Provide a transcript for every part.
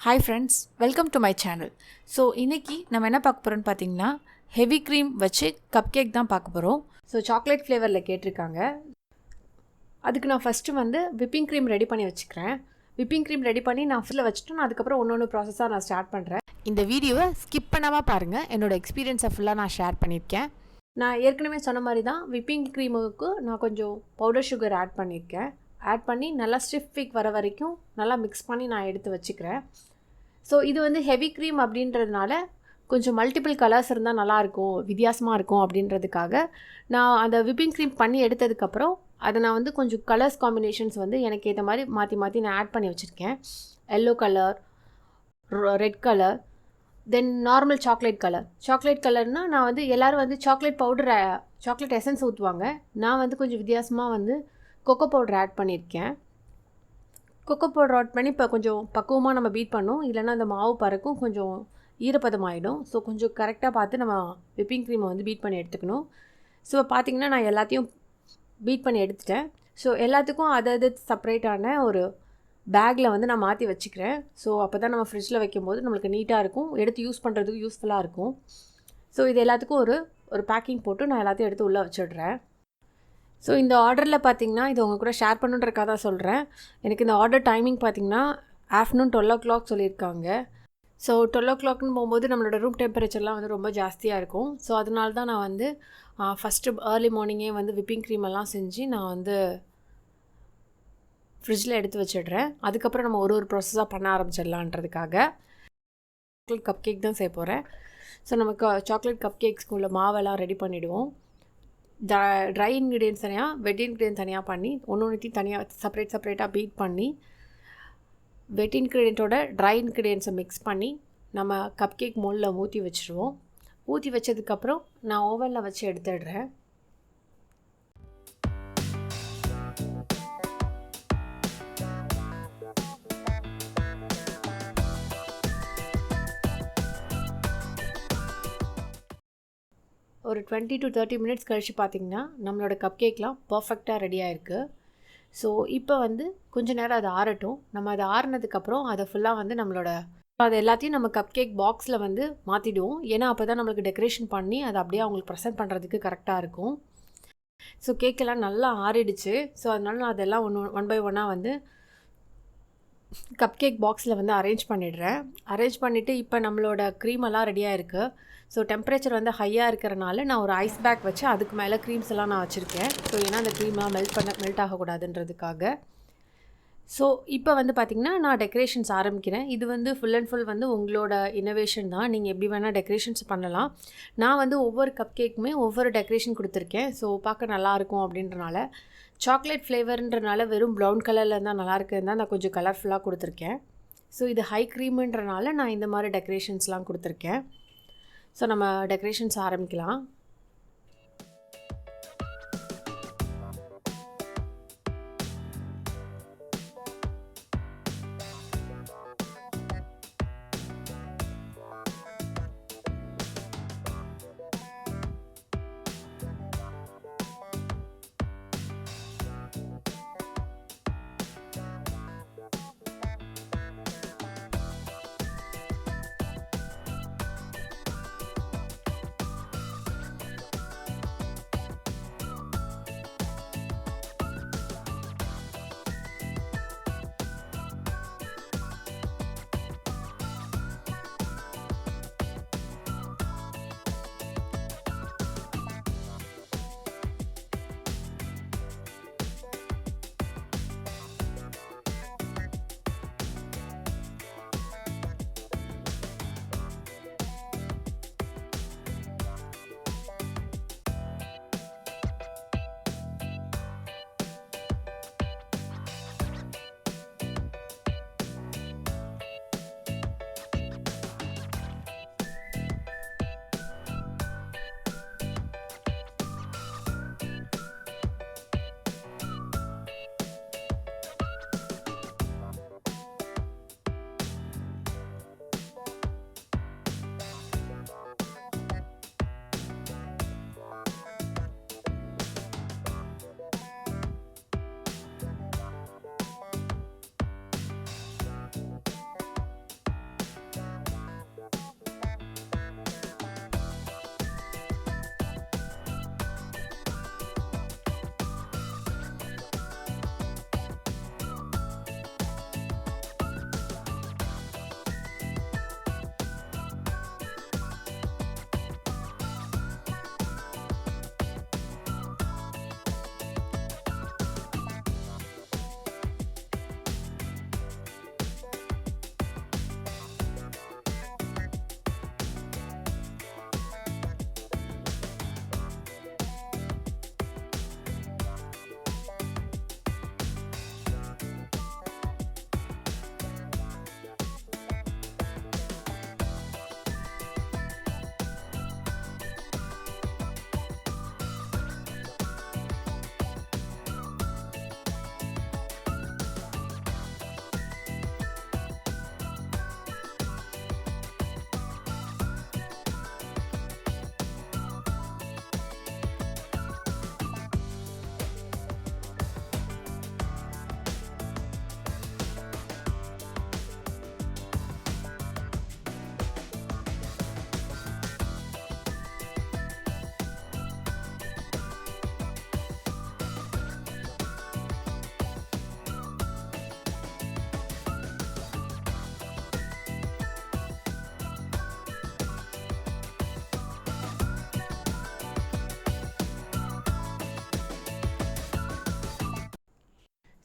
Hi friends, welcome to my channel. So இன்னைக்கு நம்ம என்ன பார்க்க போறோம்னு பாத்தீங்கன்னா heavy cream வச்சு cupcake தான் பார்க்க போறோம். So chocolate flavorல கேட்டிருக்காங்க. அதுக்கு நான் ஃபர்ஸ்ட் whipping cream ரெடி பண்ணி வச்சுக்கிறேன். whipping cream ரெடி பண்ணி நான் ஃப்ரிட்ஜ்ல வச்சிட்டு நான் அதுக்கு அப்புறம் ஒவ்வொரு ப்ராசஸா நான் ஸ்டார்ட் பண்றேன். இந்த வீடியோவை ஸ்கிப் பண்ணாம பாருங்க. என்னோட எக்ஸ்பீரியன்ஸை ஃபுல்லா நான் ஷேர் பண்ணிருக்கேன். நான் ஏற்கனவே சொன்ன மாதிரி தான் whipping creamக்கு நான் கொஞ்சம் பவுடர் சுகர் ஆட் பண்ணிருக்கேன். ஆட் பண்ணி நல்லா ஸ்டிஃப் ஃபிக் வர வரைக்கும் நல்லா மிக்ஸ் பண்ணி நான் எடுத்து வச்சுக்கிறேன். ஸோ இது ஹெவி க்ரீம் அப்படின்றதுனால கொஞ்சம் மல்டிபிள் கலர்ஸ் இருந்தால் நல்லாயிருக்கும், வித்தியாசமாக இருக்கும் அப்படின்றதுக்காக நான் அந்த விப்பிங் க்ரீம் பண்ணி எடுத்ததுக்கப்புறம் அதை நான் கொஞ்சம் கலர்ஸ் காம்பினேஷன்ஸ் எனக்கு ஏற்ற மாதிரி மாற்றி மாற்றி நான் ஆட் பண்ணி வச்சுருக்கேன். Yellow colour, red colour, then normal chocolate கலர்னால் நான் எல்லோரும் சாக்லேட் பவுடர், சாக்லேட் எசன்ஸ் ஊற்றுவாங்க. நான் கொஞ்சம் வித்தியாசமாக கொக்கோ பவுடர் ஆட் பண்ணியிருக்கேன். கொக்கோ பவுடர் ஆட் பண்ணி இப்போ கொஞ்சம் பக்குவமாக நம்ம பீட் பண்ணோம், இல்லைன்னா அந்த மாவு பறக்கும், கொஞ்சம் ஈரப்பதமாகிடும். ஸோ கொஞ்சம் கரெக்டாக பார்த்து நம்ம விப்பிங் க்ரீமை பீட் பண்ணி எடுத்துக்கணும். ஸோ பார்த்திங்கன்னா நான் எல்லாத்தையும் பீட் பண்ணி எடுத்துட்டேன். ஸோ எல்லாத்துக்கும் அது செப்பரேட்டான ஒரு பேக்கில் நான் மாற்றி வச்சுக்கிறேன். ஸோ அப்போ தான் நம்ம ஃப்ரிட்ஜில் வைக்கும்போது நம்மளுக்கு நீட்டாக இருக்கும், எடுத்து யூஸ் பண்ணுறதுக்கு யூஸ்ஃபுல்லாக இருக்கும். ஸோ இது எல்லாத்துக்கும் ஒரு பேக்கிங் போட்டு நான் எல்லாத்தையும் எடுத்து உள்ளே வச்சிடுறேன். ஸோ இந்த ஆர்டரில் பார்த்திங்கன்னா இது உங்கள் கூட ஷேர் பண்ணுன்றக்காக தான் சொல்கிறேன். எனக்கு இந்த ஆர்டர் டைமிங் பார்த்திங்கன்னா ஆஃப்டர்நூன் 12 o'clock சொல்லியிருக்காங்க. ஸோ 12 o'clockனு போகும்போது நம்மளோட ரூம் டெம்பரேச்சர்லாம் ரொம்ப ஜாஸ்தியாக இருக்கும். ஸோ அதனால தான் நான் ஃபஸ்ட்டு ஏர்லி மார்னிங்கே விப்பிங் க்ரீம் எல்லாம் செஞ்சு நான் ஃப்ரிட்ஜில் எடுத்து வச்சிடுறேன். அதுக்கப்புறம் நம்ம ஒரு ப்ராசஸாக பண்ண ஆரம்பிச்சிடலான்றதுக்காக சாக்லேட் கப் கேக் தான் செய்ய போகிறேன். ஸோ நமக்கு சாக்லேட் கப் கேக்ஸ்க்கு உள்ள மாவெல்லாம் ரெடி பண்ணிவிடுவோம். ட்ரை இன்க்ரீடியன்ஸ் தனியாக, வெட் இன்க்ரீடியன்ஸ் தனியாக பண்ணி ஒன்றுத்தையும் தனியாக செப்பரேட்டாக பீட் பண்ணி வெட் இன்க்ரீடியண்ட்டோட ட்ரை இன்க்ரீடியன்ஸை மிக்ஸ் பண்ணி நம்ம கப் கேக் மோல்டில் ஊற்றி வச்சுருவோம். ஊற்றி வச்சதுக்கப்புறம் நான் ஓவனில் வச்சு எடுத்துடுறேன். ஒரு 20 to 30 minutes கழித்து பார்த்திங்கன்னா நம்மளோட கப் கேக்லாம் பர்ஃபெக்டாக ரெடியாக இருக்குது. ஸோ இப்போ கொஞ்சம் நேரம் அது ஆறட்டும். நம்ம அது ஆறினதுக்கப்புறம் அதை ஃபுல்லாக நம்மளோட அது எல்லாத்தையும் நம்ம கப் கேக் பாக்ஸில் மாற்றிடுவோம். ஏன்னா அப்போ தான் நம்மளுக்கு டெக்கரேஷன் பண்ணி அதை அப்படியே அவங்களுக்கு ப்ரெசென்ட் பண்ணுறதுக்கு கரெக்டாக இருக்கும். ஸோ கேக்கெல்லாம் நல்லா ஆறிடுச்சு. ஸோ அதனால நான் அதெல்லாம் ஒன் பை ஒன்னாக கப் கேக் பாக்ஸில் அரேஞ்ச் பண்ணிடுறேன். அரேஞ்ச் பண்ணிவிட்டு இப்போ நம்மளோட க்ரீமெல்லாம் ரெடியாக இருக்குது. ஸோ டெம்பரேச்சர் ஹையாக இருக்கிறனால நான் ஒரு ஐஸ் பேக் வச்சு அதுக்கு மேலே க்ரீம்ஸ் எல்லாம் நான் வச்சுருக்கேன். ஸோ ஏன்னா அந்த க்ரீம்லாம் மெல்ட் ஆகக்கூடாதுன்றதுக்காக. ஸோ இப்போ பார்த்திங்கன்னா நான் டெக்கரேஷன்ஸ் ஆரம்பிக்கிறேன். இது ஃபுல் அண்ட் ஃபுல் உங்களோட இன்னோவேஷன் தான். நீங்கள் எப்படி வேணால் டெக்கரேஷன்ஸ் பண்ணலாம். நான் ஒவ்வொரு கப் கேக்குமே ஒவ்வொரு டெக்கரேஷன் கொடுத்துருக்கேன். ஸோ பார்க்க நல்லாயிருக்கும் அப்படின்றனால சாக்லேட் ஃப்ளேவர்ன்றனால வெறும் ப்ரௌன் கலரில் இருந்தால் நல்லாயிருக்குன்னு தான் நான் கொஞ்சம் கலர்ஃபுல்லாக கொடுத்துருக்கேன். ஸோ இது ஹை க்ரீமுன்றனால நான் இந்த மாதிரி டெக்கரேஷன்ஸ்லாம் கொடுத்துருக்கேன். ஸோ நம்ம டெக்கரேஷன்ஸ் ஆரம்பிக்கலாம்.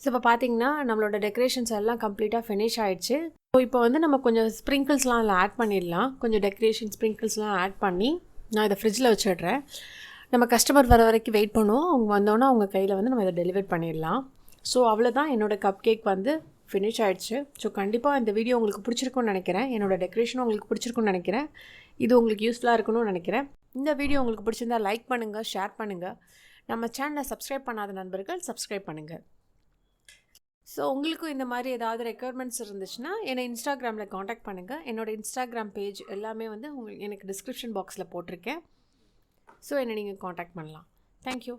ஸோ இப்போ பார்த்தீங்கன்னா நம்மளோட டெக்கரேஷன்ஸ் எல்லாம் கம்ப்ளீட்டாக ஃபினிஷ் ஆகிடுச்சு. ஸோ இப்போ வந்து நம்ம கொஞ்சம் ஸ்ப்ரிங்கிள்ஸ்லாம் அதில் ஆட் பண்ணிடலாம். கொஞ்சம் டெக்கரேஷன் ஸ்ப்ரிங்கிள்ஸ்லாம் ஆட் பண்ணி நான் இதை ஃப்ரிட்ஜில் வச்சிடுறேன். நம்ம கஸ்டமர் வர வரைக்கும் வெயிட் பண்ணுவோம். அவங்க வந்தோன்னா அவங்க கையில் வந்து நம்ம இதை டெலிவர் பண்ணிடலாம். ஸோ அவ்வளோதான், என்னோடய கப் கேக் வந்து ஃபினிஷ் ஆகிடுச்சு. ஸோ கண்டிப்பாக இந்த வீடியோ உங்களுக்கு பிடிச்சிருக்குன்னு நினைக்கிறேன். என்னோடய டெக்கரேஷனும் உங்களுக்கு பிடிச்சிருக்குன்னு நினைக்கிறேன். இது உங்களுக்கு யூஸ்ஃபுல்லாக இருக்கணும்னு நினைக்கிறேன். இந்த வீடியோ உங்களுக்கு பிடிச்சிருந்தா லைக் பண்ணுங்கள், ஷேர் பண்ணுங்கள். நம்ம சேனலை சப்ஸ்கிரைப் பண்ணாத நண்பர்கள் சப்ஸ்கிரைப் பண்ணுங்கள். ஸோ உங்களுக்கும் இந்த மாதிரி ஏதாவது ரெக்குயர்மெண்ட்ஸ் இருந்துச்சுன்னா என்னை இன்ஸ்டாகிராமில் காண்டாக்ட் பண்ணுங்கள். என்னோடய இன்ஸ்டாகிராம் பேஜ் எல்லாமே வந்து எனக்கு டிஸ்கிரிப்ஷன் பாக்ஸில் போட்டிருக்கேன். ஸோ என்னை நீங்கள் காண்டாக்ட் பண்ணலாம். தேங்க்யூ.